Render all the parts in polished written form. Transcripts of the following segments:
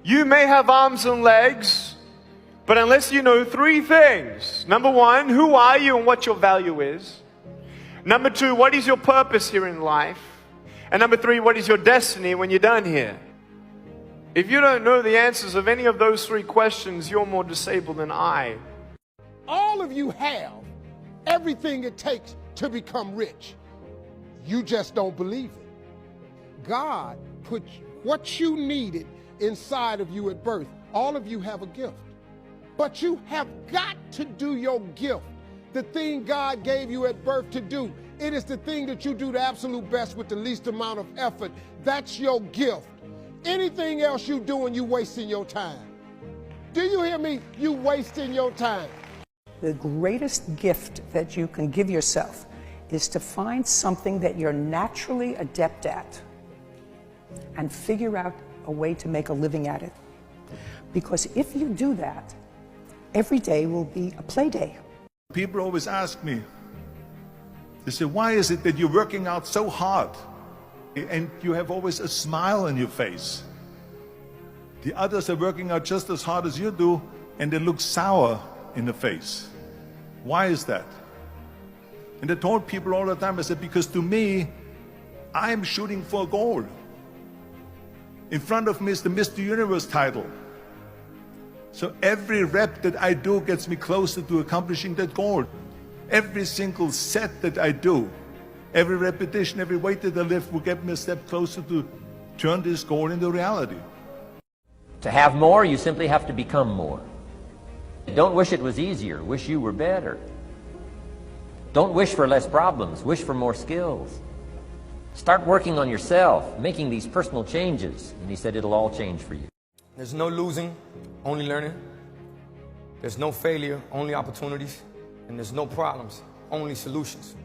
You may have arms and legs, but unless you know three things. Number one, who are you and what your value is? Number two, what is your purpose here in life? And number three, what is your destiny when you're done here? If you don't know the answers of any of those three questions, you're more disabled than I. All of you have everything it takes to become rich. You just don't believe it. God put what you needed inside of you at birth. All of you have a gift. But you have got to do your gift, the thing God gave you at birth to do. It is the thing that you do the absolute best with the least amount of effort. That's your gift. Anything else you doing, you wasting your time. Do you hear me? You wasting your time. The greatest gift that you can give yourself is to find something that you're naturally adept at and figure out a way to make a living at it. Because if you do that, every day will be a play day. People always ask me, they say, why is it that you're working out so hard and you have always a smile on your face? The others are working out just as hard as you do and they look sour in the face. Why is that? And I told people all the time, I said, because to me, I'm shooting for a goal. In front of me is the Mr. Universe title. So every rep that I do gets me closer to accomplishing that goal. Every single set that I do, every repetition, every weight that I lift will get me a step closer to turn this goal into reality. To have more, you simply have to become more. Don't wish it was easier, wish you were better. Don't wish for less problems, wish for more skills. Start working on yourself, making these personal changes, and he said it'll all change for you. There's no losing, only learning. There's no failure, only opportunities. And there's no problems, only solutions.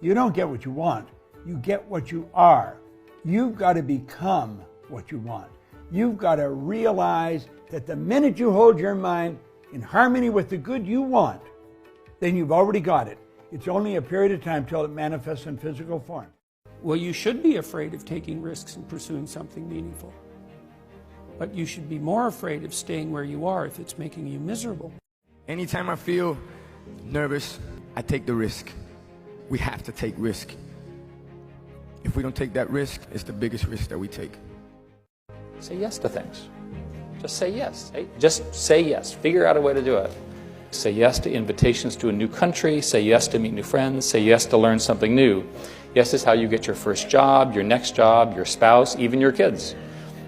You don't get what you want, you get what you are. You've got to become what you want. You've got to realize that the minute you hold your mind in harmony with the good you want, then you've already got it. It's only a period of time till it manifests in physical form. Well, you should be afraid of taking risks and pursuing something meaningful. But you should be more afraid of staying where you are if it's making you miserable. Anytime I feel nervous, I take the risk. We have to take risk. If we don't take that risk, it's the biggest risk that we take. Say yes to things. Just say yes. Just say yes. Figure out a way to do it. Say yes to invitations to a new country. Say yes to meet new friends. Say yes to learn something new. Yes is how you get your first job, your next job, your spouse, even your kids.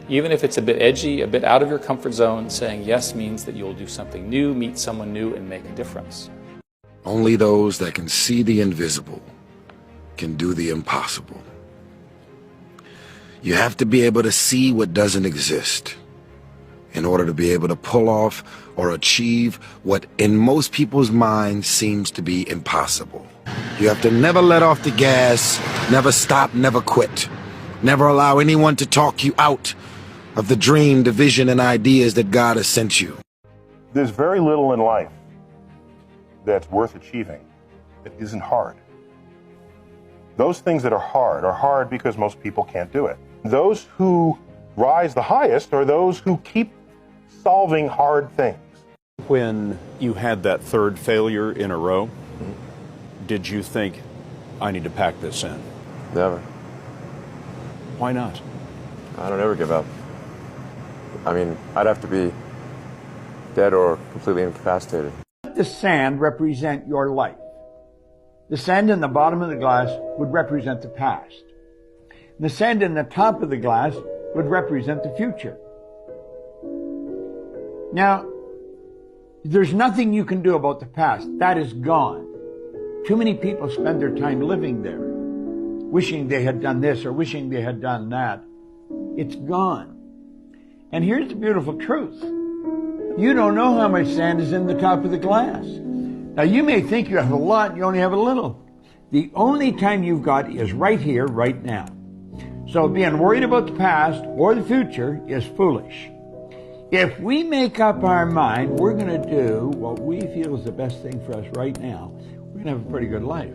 Even if it's a bit edgy, a bit out of your comfort zone, saying yes means that you'll do something new, meet someone new, and make a difference. Only those that can see the invisible can do the impossible. You have to be able to see what doesn't exist in order to be able to pull off or achieve what in most people's minds seems to be impossible. You have to never let off the gas, never stop, never quit. Never allow anyone to talk you out of the dream, the vision, and ideas that God has sent you. There's very little in life that's worth achieving that isn't hard. Those things that are hard because most people can't do it. Those who rise the highest are those who keep solving hard things. When you had that third failure in a row, did you think, I need to pack this in? Never. Why not? I don't ever give up. I mean, I'd have to be dead or completely incapacitated. Let the sand represent your life. The sand in the bottom of the glass would represent the past. The sand in the top of the glass would represent the future. Now, there's nothing you can do about the past. That is gone. Too many people spend their time living there, wishing they had done this or wishing they had done that. It's gone. And here's the beautiful truth. You don't know how much sand is in the top of the glass. Now, you may think you have a lot, you only have a little. The only time you've got is right here, right now. So being worried about the past or the future is foolish. If we make up our mind, we're going to do what we feel is the best thing for us right now, we're going to have a pretty good life.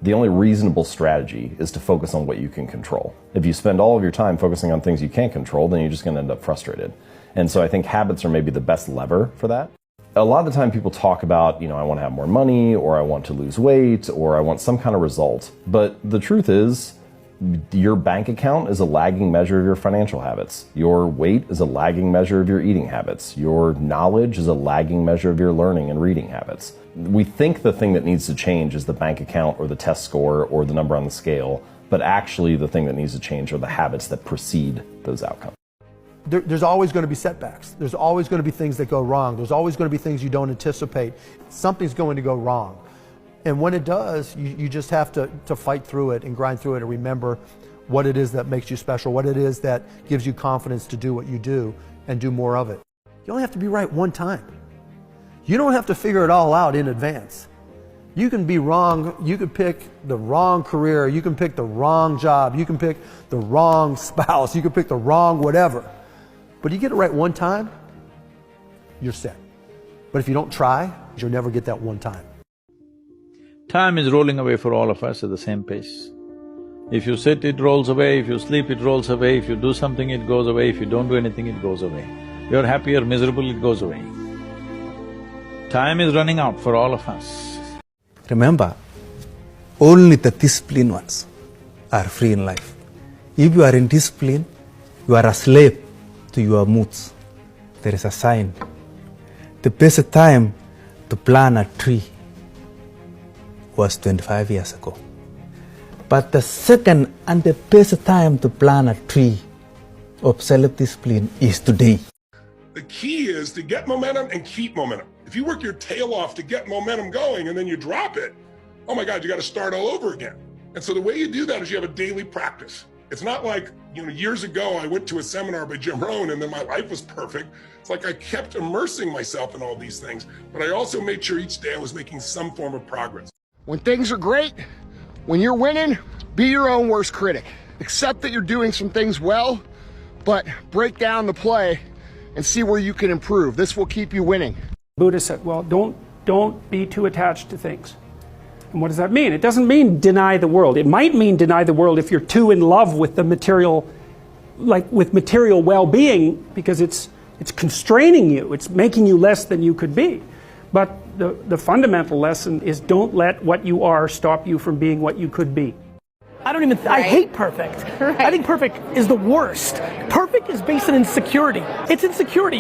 The only reasonable strategy is to focus on what you can control. If you spend all of your time focusing on things you can't control, then you're just going to end up frustrated. And so I think habits are maybe the best lever for that. A lot of the time people talk about, I want to have more money, or I want to lose weight, or I want some kind of result. But the truth is, your bank account is a lagging measure of your financial habits. Your weight is a lagging measure of your eating habits. Your knowledge is a lagging measure of your learning and reading habits. We think the thing that needs to change is the bank account or the test score or the number on the scale, but actually the thing that needs to change are the habits that precede those outcomes. There's always going to be setbacks. There's always going to be things that go wrong. There's always going to be things you don't anticipate. Something's going to go wrong. And when it does, you just have to fight through it and grind through it and remember what it is that makes you special, what it is that gives you confidence to do what you do and do more of it. You only have to be right one time. You don't have to figure it all out in advance. You can be wrong, you can pick the wrong career, you can pick the wrong job, you can pick the wrong spouse, you can pick the wrong whatever. But you get it right one time, you're set. But if you don't try, you'll never get that one time. Time is rolling away for all of us at the same pace. If you sit, it rolls away, if you sleep, it rolls away, if you do something, it goes away, if you don't do anything, it goes away. You're happy or miserable, it goes away. Time is running out for all of us. Remember, only the disciplined ones are free in life. If you are in discipline, you are a slave to your moods. There is a sign. The best time to plant a tree was 25 years ago. But the second and the best time to plant a tree of self-discipline is today. The key is to get momentum and keep momentum. If you work your tail off to get momentum going and then you drop it, oh my God, you got to start all over again. And so the way you do that is you have a daily practice. It's not like, years ago I went to a seminar by Jim Rohn and then my life was perfect. It's like I kept immersing myself in all these things, but I also made sure each day I was making some form of progress. When things are great, when you're winning, be your own worst critic. Accept that you're doing some things well, but break down the play and see where you can improve. This will keep you winning. Buddha said, well, don't be too attached to things. And what does that mean? It doesn't mean deny the world. It might mean deny the world if you're too in love with the material, like with material well-being, because it's constraining you. It's making you less than you could be. But the fundamental lesson is don't let what you are stop you from being what you could be. I hate perfect. I think perfect is the worst. Perfect is based on insecurity. It's insecurity.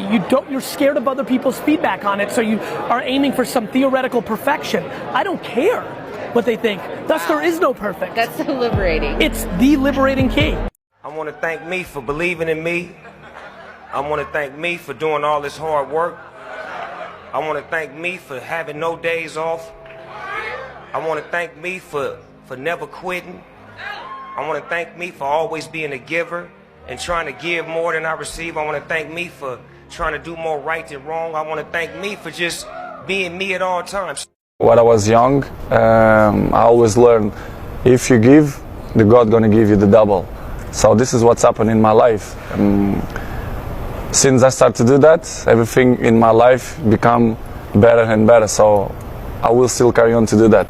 You're scared of other people's feedback on it, so you are aiming for some theoretical perfection. I don't care what they think. Thus, there is no perfect. That's so liberating. It's the liberating key. I want to thank me for believing in me. I want to thank me for doing all this hard work. I want to thank me for having no days off. I want to thank me for never quitting. I want to thank me for always being a giver and trying to give more than I receive. I want to thank me for trying to do more right than wrong. I want to thank me for just being me at all times. When I was young, I always learned, if you give, the God gonna give you the double. So this is what's happened in my life. Since I started to do that, everything in my life become better and better. So I will still carry on to do that.